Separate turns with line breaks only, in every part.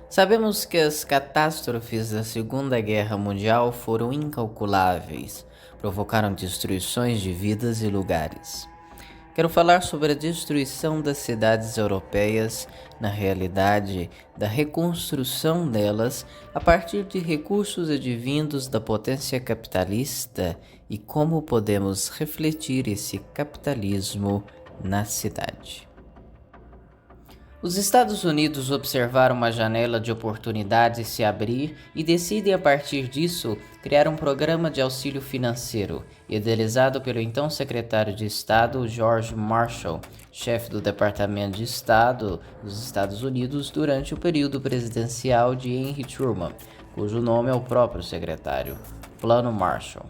Sabemos que as catástrofes da Segunda Guerra Mundial foram incalculáveis, provocaram destruições de vidas e lugares. Quero falar sobre a destruição das cidades europeias, na realidade, da reconstrução delas a partir de recursos advindos da potência capitalista e como podemos refletir esse capitalismo na cidade. Os Estados Unidos observaram uma janela de oportunidades se abrir e decidem, a partir disso, criar um programa de auxílio financeiro, idealizado pelo então secretário de Estado George Marshall, chefe do Departamento de Estado dos Estados Unidos durante o período presidencial de Henry Truman, cujo nome é o próprio secretário, Plano Marshall.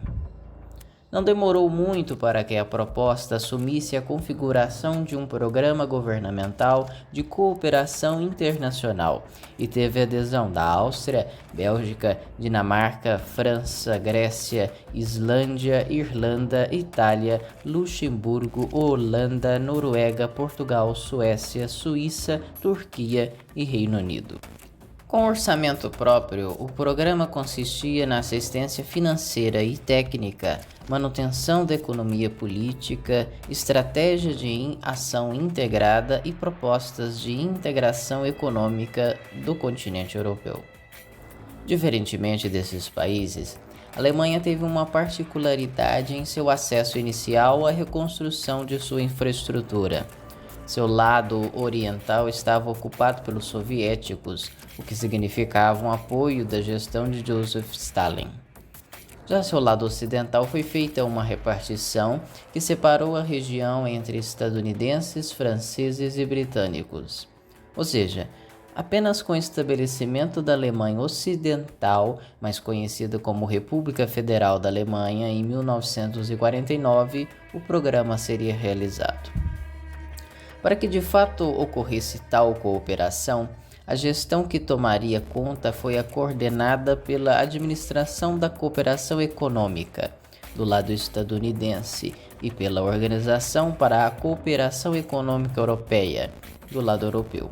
Não demorou muito para que a proposta assumisse a configuração de um programa governamental de cooperação internacional e teve adesão da Áustria, Bélgica, Dinamarca, França, Grécia, Islândia, Irlanda, Itália, Luxemburgo, Holanda, Noruega, Portugal, Suécia, Suíça, Turquia e Reino Unido. Com orçamento próprio, o programa consistia na assistência financeira e técnica, manutenção da economia política, estratégia de ação integrada e propostas de integração econômica do continente europeu. Diferentemente desses países, a Alemanha teve uma particularidade em seu acesso inicial à reconstrução de sua infraestrutura. Seu lado oriental estava ocupado pelos soviéticos, o que significava um apoio da gestão de Joseph Stalin. Já seu lado ocidental foi feita uma repartição que separou a região entre estadunidenses, franceses e britânicos. Ou seja, apenas com o estabelecimento da Alemanha Ocidental, mais conhecida como República Federal da Alemanha, em 1949, o programa seria realizado. Para que de fato ocorresse tal cooperação, a gestão que tomaria conta foi a coordenada pela Administração da Cooperação Econômica, do lado estadunidense, e pela Organização para a Cooperação Econômica Europeia, do lado europeu.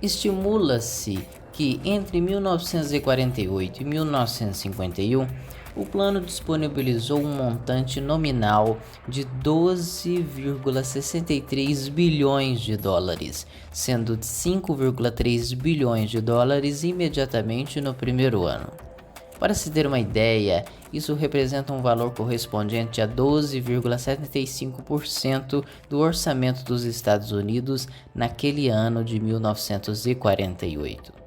Estimula-se que entre 1948 e 1951, o plano disponibilizou um montante nominal de 12,63 bilhões de dólares, sendo 5,3 bilhões de dólares imediatamente no primeiro ano. Para se ter uma ideia, isso representa um valor correspondente a 12,75% do orçamento dos Estados Unidos naquele ano de 1948.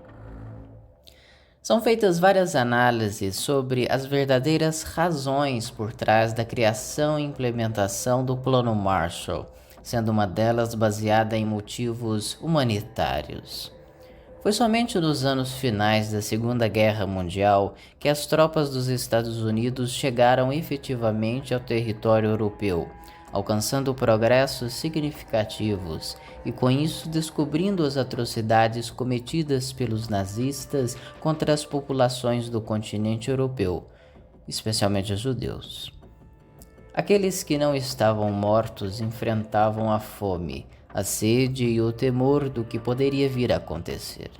São feitas várias análises sobre as verdadeiras razões por trás da criação e implementação do Plano Marshall, sendo uma delas baseada em motivos humanitários. Foi somente nos anos finais da Segunda Guerra Mundial que as tropas dos Estados Unidos chegaram efetivamente ao território europeu, alcançando progressos significativos e com isso descobrindo as atrocidades cometidas pelos nazistas contra as populações do continente europeu, especialmente os judeus. Aqueles que não estavam mortos enfrentavam a fome, a sede e o temor do que poderia vir a acontecer.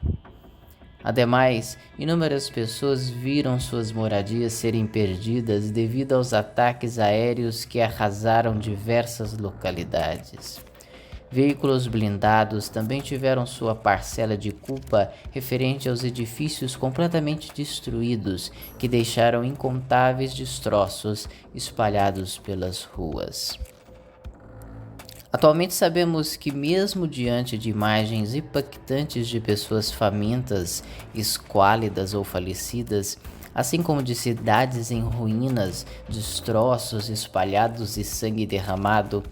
Ademais, inúmeras pessoas viram suas moradias serem perdidas devido aos ataques aéreos que arrasaram diversas localidades. Veículos blindados também tiveram sua parcela de culpa referente aos edifícios completamente destruídos que deixaram incontáveis destroços espalhados pelas ruas. Atualmente sabemos que mesmo diante de imagens impactantes de pessoas famintas, esquálidas ou falecidas, assim como de cidades em ruínas, destroços espalhados e sangue derramado,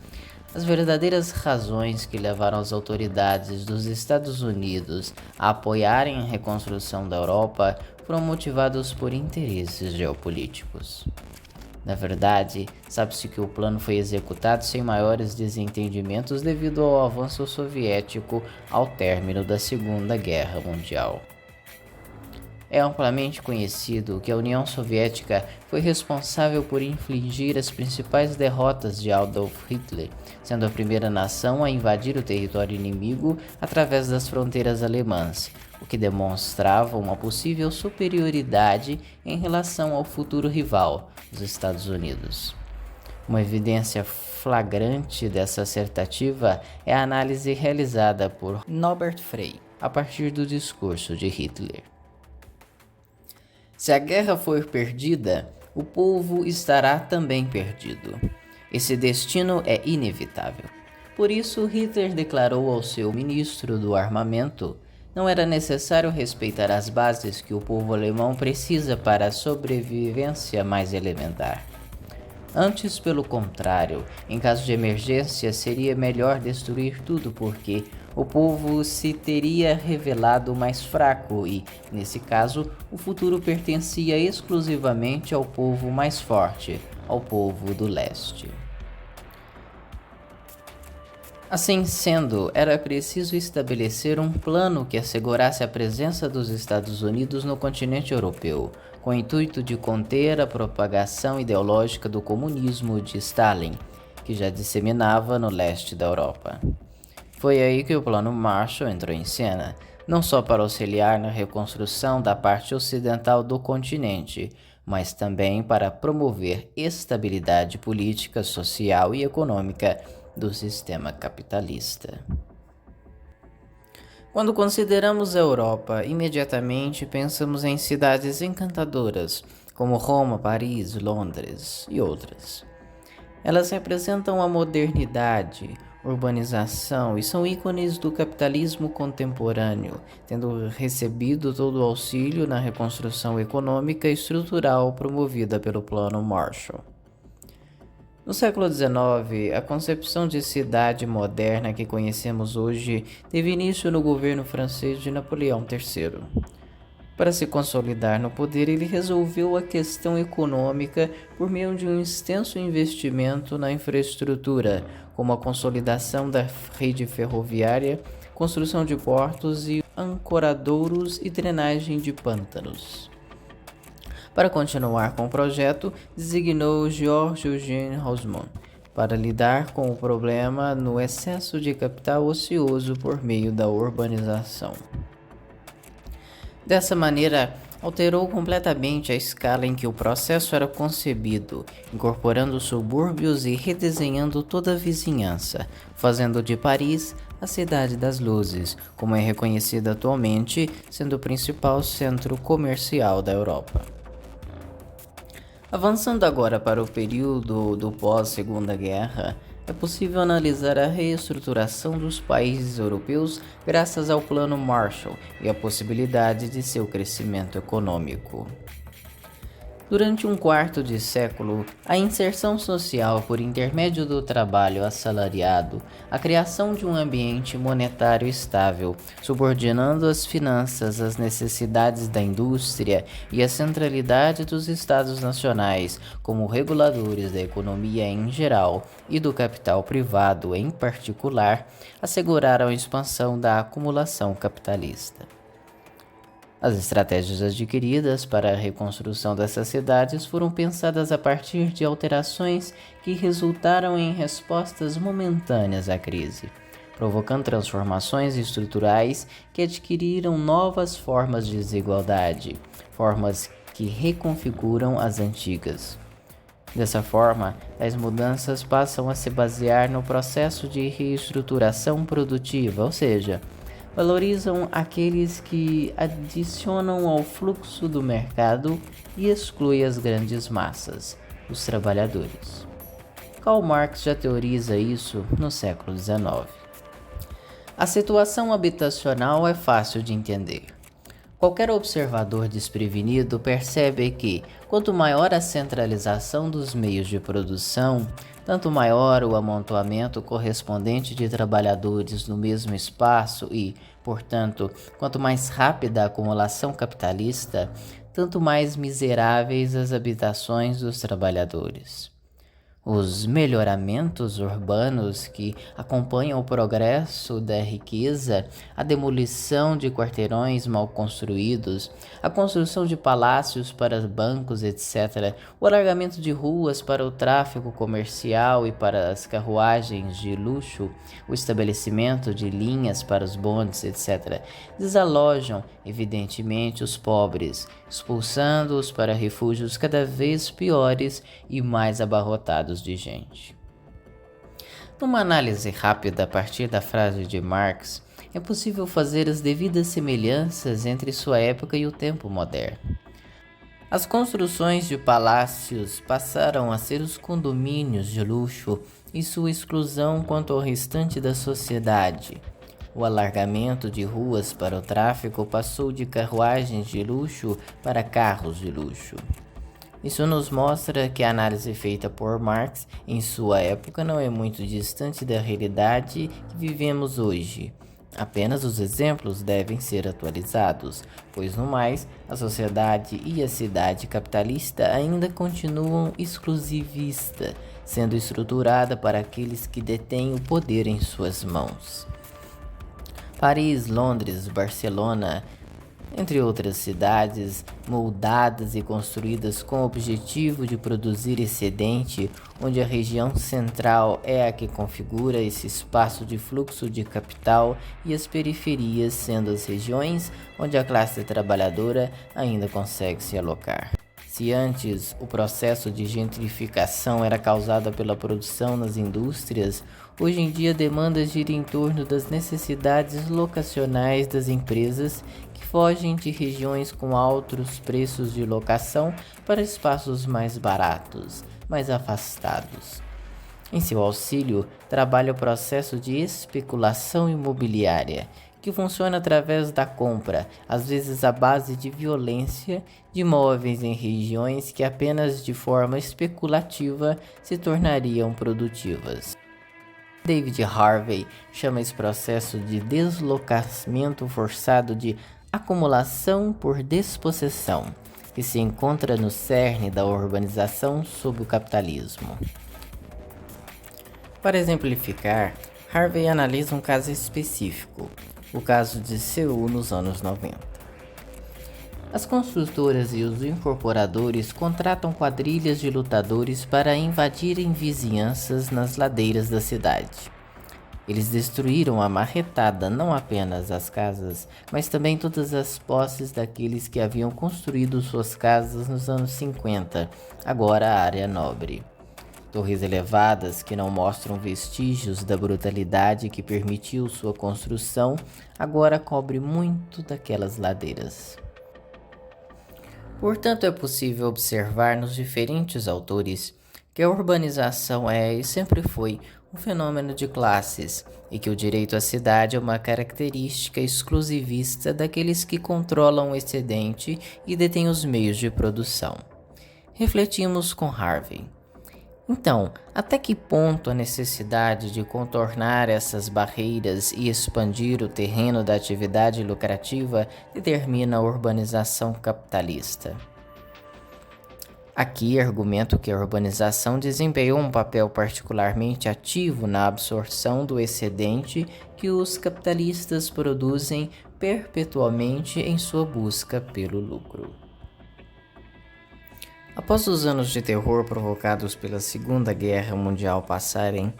as verdadeiras razões que levaram as autoridades dos Estados Unidos a apoiarem a reconstrução da Europa foram motivados por interesses geopolíticos. Na verdade, sabe-se que o plano foi executado sem maiores desentendimentos devido ao avanço soviético ao término da Segunda Guerra Mundial. É amplamente conhecido que a União Soviética foi responsável por infligir as principais derrotas de Adolf Hitler, sendo a primeira nação a invadir o território inimigo através das fronteiras alemãs, o que demonstrava uma possível superioridade em relação ao futuro rival, os Estados Unidos. Uma evidência flagrante dessa assertiva é a análise realizada por Norbert Frey a partir do discurso de Hitler. Se a guerra for perdida, o povo estará também perdido. Esse destino é inevitável. Por isso, Hitler declarou ao seu ministro do armamento: não era necessário respeitar as bases que o povo alemão precisa para a sobrevivência mais elementar. Antes, pelo contrário, em caso de emergência, seria melhor destruir tudo porque o povo se teria revelado mais fraco e, nesse caso, o futuro pertencia exclusivamente ao povo mais forte, ao povo do leste. Assim sendo, era preciso estabelecer um plano que assegurasse a presença dos Estados Unidos no continente europeu, com o intuito de conter a propagação ideológica do comunismo de Stalin, que já disseminava no leste da Europa. Foi aí que o Plano Marshall entrou em cena, não só para auxiliar na reconstrução da parte ocidental do continente, mas também para promover estabilidade política, social e econômica do sistema capitalista. Quando consideramos a Europa, imediatamente pensamos em cidades encantadoras, como Roma, Paris, Londres e outras. Elas representam a modernidade, urbanização e são ícones do capitalismo contemporâneo, tendo recebido todo o auxílio na reconstrução econômica e estrutural promovida pelo Plano Marshall. No século XIX, a concepção de cidade moderna que conhecemos hoje teve início no governo francês de Napoleão III. Para se consolidar no poder, ele resolveu a questão econômica por meio de um extenso investimento na infraestrutura, como a consolidação da rede ferroviária, construção de portos e ancoradouros e drenagem de pântanos. Para continuar com o projeto, designou Georges Eugène Haussmann para lidar com o problema no excesso de capital ocioso por meio da urbanização. Dessa maneira, alterou completamente a escala em que o processo era concebido, incorporando subúrbios e redesenhando toda a vizinhança, fazendo de Paris a cidade das luzes, como é reconhecida atualmente, sendo o principal centro comercial da Europa. Avançando agora para o período do pós-Segunda Guerra, é possível analisar a reestruturação dos países europeus graças ao Plano Marshall e a possibilidade de seu crescimento econômico. Durante um quarto de século, a inserção social por intermédio do trabalho assalariado, a criação de um ambiente monetário estável, subordinando as finanças às necessidades da indústria e a centralidade dos estados nacionais como reguladores da economia em geral e do capital privado em particular, asseguraram a expansão da acumulação capitalista. As estratégias adquiridas para a reconstrução dessas cidades foram pensadas a partir de alterações que resultaram em respostas momentâneas à crise, provocando transformações estruturais que adquiriram novas formas de desigualdade, formas que reconfiguram as antigas. Dessa forma, as mudanças passam a se basear no processo de reestruturação produtiva, ou seja, valorizam aqueles que adicionam ao fluxo do mercado e excluem as grandes massas, os trabalhadores. Karl Marx já teoriza isso no século XIX. A situação habitacional é fácil de entender. Qualquer observador desprevenido percebe que, quanto maior a centralização dos meios de produção, tanto maior o amontoamento correspondente de trabalhadores no mesmo espaço e, portanto, quanto mais rápida a acumulação capitalista, tanto mais miseráveis as habitações dos trabalhadores. Os melhoramentos urbanos que acompanham o progresso da riqueza, a demolição de quarteirões mal construídos, a construção de palácios para bancos, etc., o alargamento de ruas para o tráfego comercial e para as carruagens de luxo, o estabelecimento de linhas para os bondes, etc., desalojam, evidentemente, os pobres, expulsando-os para refúgios cada vez piores e mais abarrotados de gente. Numa análise rápida a partir da frase de Marx, é possível fazer as devidas semelhanças entre sua época e o tempo moderno. As construções de palácios passaram a ser os condomínios de luxo e sua exclusão quanto ao restante da sociedade. O alargamento de ruas para o tráfego passou de carruagens de luxo para carros de luxo. Isso nos mostra que a análise feita por Marx em sua época não é muito distante da realidade que vivemos hoje. Apenas os exemplos devem ser atualizados, pois no mais, a sociedade e a cidade capitalista ainda continuam exclusivistas, sendo estruturada para aqueles que detêm o poder em suas mãos. Paris, Londres, Barcelona, entre outras cidades, moldadas e construídas com o objetivo de produzir excedente, onde a região central é a que configura esse espaço de fluxo de capital e as periferias sendo as regiões onde a classe trabalhadora ainda consegue se alocar. Se antes o processo de gentrificação era causado pela produção nas indústrias, hoje em dia a demanda gira em torno das necessidades locacionais das empresas que fogem de regiões com altos preços de locação para espaços mais baratos, mais afastados. Em seu auxílio, trabalha o processo de especulação imobiliária, que funciona através da compra, às vezes à base de violência, de imóveis em regiões que apenas de forma especulativa se tornariam produtivas. David Harvey chama esse processo de deslocamento forçado de acumulação por despossessão, que se encontra no cerne da urbanização sob o capitalismo. Para exemplificar, Harvey analisa um caso específico, o caso de Seul nos anos 90. As construtoras e os incorporadores contratam quadrilhas de lutadores para invadirem vizinhanças nas ladeiras da cidade. Eles destruíram a marretada não apenas as casas, mas também todas as posses daqueles que haviam construído suas casas nos anos 50, agora a área nobre. Torres elevadas que não mostram vestígios da brutalidade que permitiu sua construção, agora cobre muito daquelas ladeiras. Portanto, é possível observar nos diferentes autores que a urbanização é e sempre foi um fenômeno de classes e que o direito à cidade é uma característica exclusivista daqueles que controlam o excedente e detêm os meios de produção. Refletimos com Harvey. Então, até que ponto a necessidade de contornar essas barreiras e expandir o terreno da atividade lucrativa determina a urbanização capitalista? Aqui argumento que a urbanização desempenhou um papel particularmente ativo na absorção do excedente que os capitalistas produzem perpetuamente em sua busca pelo lucro. Após os anos de terror provocados pela Segunda Guerra Mundial passarem,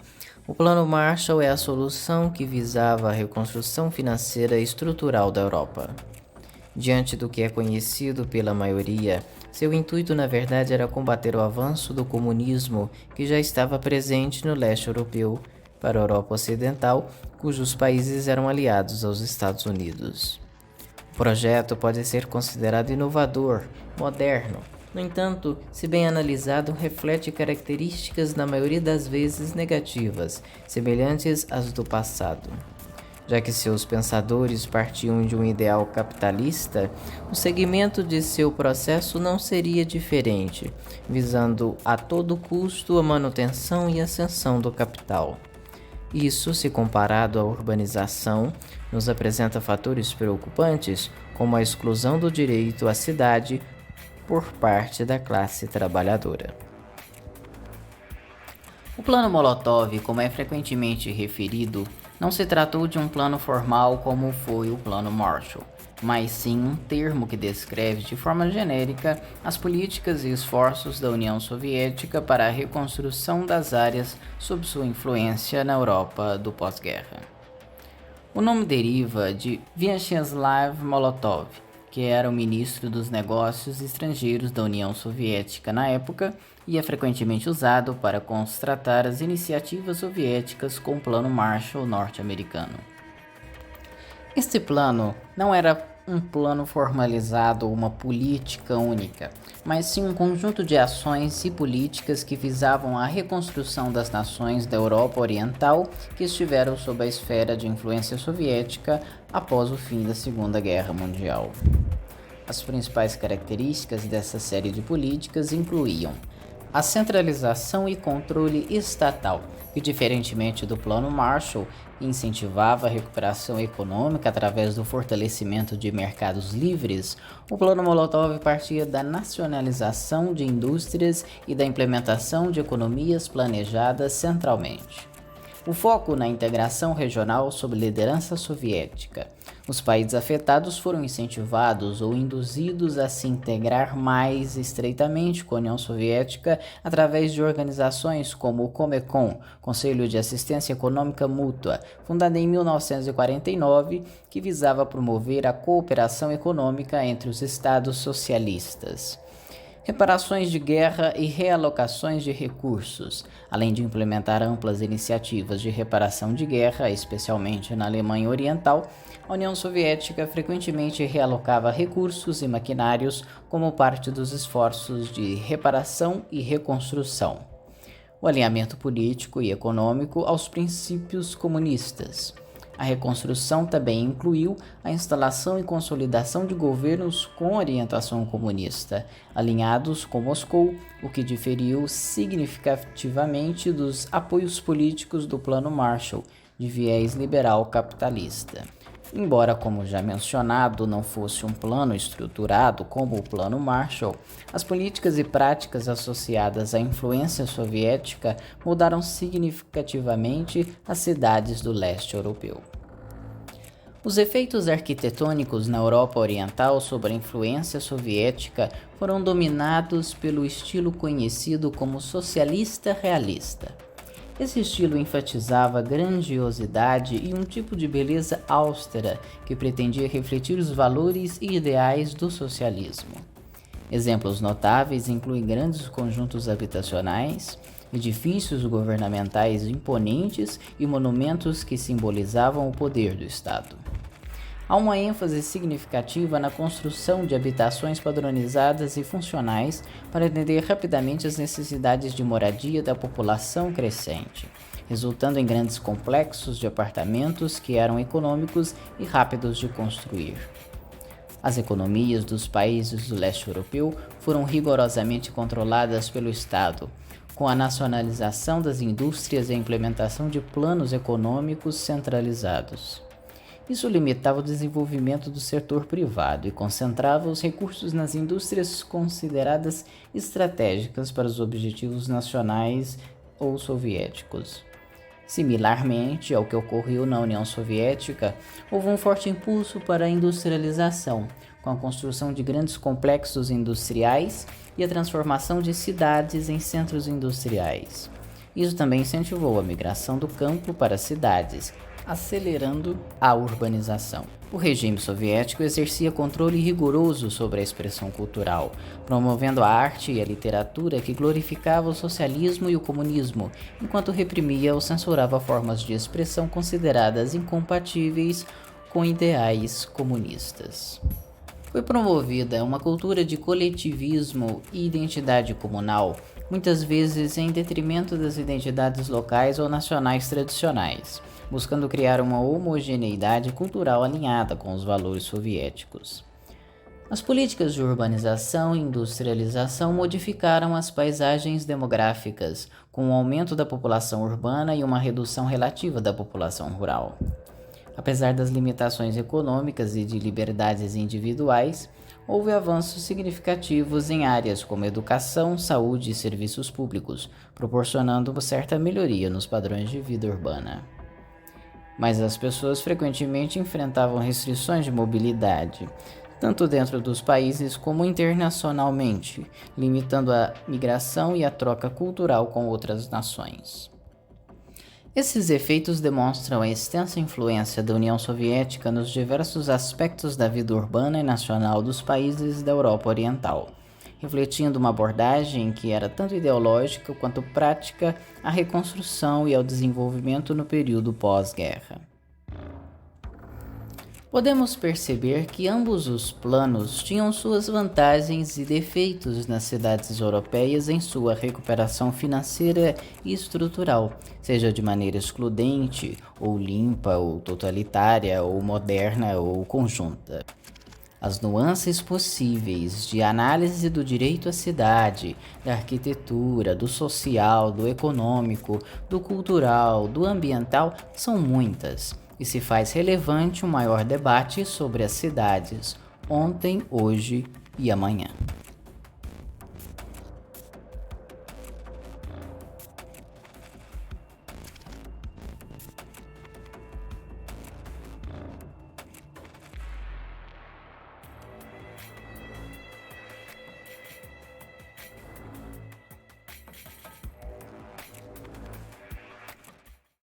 o Plano Marshall é a solução que visava a reconstrução financeira e estrutural da Europa. Diante do que é conhecido pela maioria, seu intuito na verdade era combater o avanço do comunismo que já estava presente no leste europeu para a Europa Ocidental, cujos países eram aliados aos Estados Unidos. O projeto pode ser considerado inovador, moderno. No entanto, se bem analisado, reflete características na maioria das vezes negativas, semelhantes às do passado. Já que seus pensadores partiam de um ideal capitalista, o segmento de seu processo não seria diferente, visando a todo custo a manutenção e ascensão do capital. Isso, se comparado à urbanização, nos apresenta fatores preocupantes, como a exclusão do direito à cidade por parte da classe trabalhadora. O Plano Molotov, como é frequentemente referido, não se tratou de um plano formal como foi o Plano Marshall, mas sim um termo que descreve de forma genérica as políticas e esforços da União Soviética para a reconstrução das áreas sob sua influência na Europa do pós-guerra. O nome deriva de Vyacheslav Molotov, que era o ministro dos Negócios Estrangeiros da União Soviética na época e é frequentemente usado para constatar as iniciativas soviéticas com o Plano Marshall norte-americano. Este plano não era um plano formalizado ou uma política única, mas sim um conjunto de ações e políticas que visavam a reconstrução das nações da Europa Oriental que estiveram sob a esfera de influência soviética após o fim da Segunda Guerra Mundial. As principais características dessa série de políticas incluíam a centralização e controle estatal, que, diferentemente do Plano Marshall, incentivava a recuperação econômica através do fortalecimento de mercados livres. O Plano Molotov partia da nacionalização de indústrias e da implementação de economias planejadas centralmente. O foco na integração regional sob liderança soviética. Os países afetados foram incentivados ou induzidos a se integrar mais estreitamente com a União Soviética através de organizações como o Comecon, Conselho de Assistência Econômica Mútua, fundada em 1949, que visava promover a cooperação econômica entre os estados socialistas. Reparações de guerra e realocações de recursos, além de implementar amplas iniciativas de reparação de guerra, especialmente na Alemanha Oriental, a União Soviética frequentemente realocava recursos e maquinários como parte dos esforços de reparação e reconstrução. O alinhamento político e econômico aos princípios comunistas. A reconstrução também incluiu a instalação e consolidação de governos com orientação comunista, alinhados com Moscou, o que diferiu significativamente dos apoios políticos do Plano Marshall, de viés liberal capitalista. Embora, como já mencionado, não fosse um plano estruturado como o Plano Marshall, as políticas e práticas associadas à influência soviética mudaram significativamente as cidades do leste europeu. Os efeitos arquitetônicos na Europa Oriental sob a influência soviética foram dominados pelo estilo conhecido como socialista realista. Esse estilo enfatizava grandiosidade e um tipo de beleza austera que pretendia refletir os valores e ideais do socialismo. Exemplos notáveis incluem grandes conjuntos habitacionais, edifícios governamentais imponentes e monumentos que simbolizavam o poder do Estado. Há uma ênfase significativa na construção de habitações padronizadas e funcionais para atender rapidamente as necessidades de moradia da população crescente, resultando em grandes complexos de apartamentos que eram econômicos e rápidos de construir. As economias dos países do leste europeu foram rigorosamente controladas pelo Estado, com a nacionalização das indústrias e a implementação de planos econômicos centralizados. Isso limitava o desenvolvimento do setor privado e concentrava os recursos nas indústrias consideradas estratégicas para os objetivos nacionais ou soviéticos. Similarmente ao que ocorreu na União Soviética, houve um forte impulso para a industrialização, com a construção de grandes complexos industriais e a transformação de cidades em centros industriais. Isso também incentivou a migração do campo para as cidades, acelerando a urbanização. O regime soviético exercia controle rigoroso sobre a expressão cultural, promovendo a arte e a literatura que glorificava o socialismo e o comunismo, enquanto reprimia ou censurava formas de expressão consideradas incompatíveis com ideais comunistas. Foi promovida uma cultura de coletivismo e identidade comunal, muitas vezes em detrimento das identidades locais ou nacionais tradicionais, buscando criar uma homogeneidade cultural alinhada com os valores soviéticos. As políticas de urbanização e industrialização modificaram as paisagens demográficas, com o aumento da população urbana e uma redução relativa da população rural. Apesar das limitações econômicas e de liberdades individuais, houve avanços significativos em áreas como educação, saúde e serviços públicos, proporcionando uma certa melhoria nos padrões de vida urbana. Mas as pessoas frequentemente enfrentavam restrições de mobilidade, tanto dentro dos países como internacionalmente, limitando a migração e a troca cultural com outras nações. Esses efeitos demonstram a extensa influência da União Soviética nos diversos aspectos da vida urbana e nacional dos países da Europa Oriental, refletindo uma abordagem que era tanto ideológica quanto prática à reconstrução e ao desenvolvimento no período pós-guerra. Podemos perceber que ambos os planos tinham suas vantagens e defeitos nas cidades europeias em sua recuperação financeira e estrutural, seja de maneira excludente, ou limpa, ou totalitária, ou moderna, ou conjunta. As nuances possíveis de análise do direito à cidade, da arquitetura, do social, do econômico, do cultural, do ambiental são muitas, e se faz relevante um maior debate sobre as cidades, ontem, hoje e amanhã.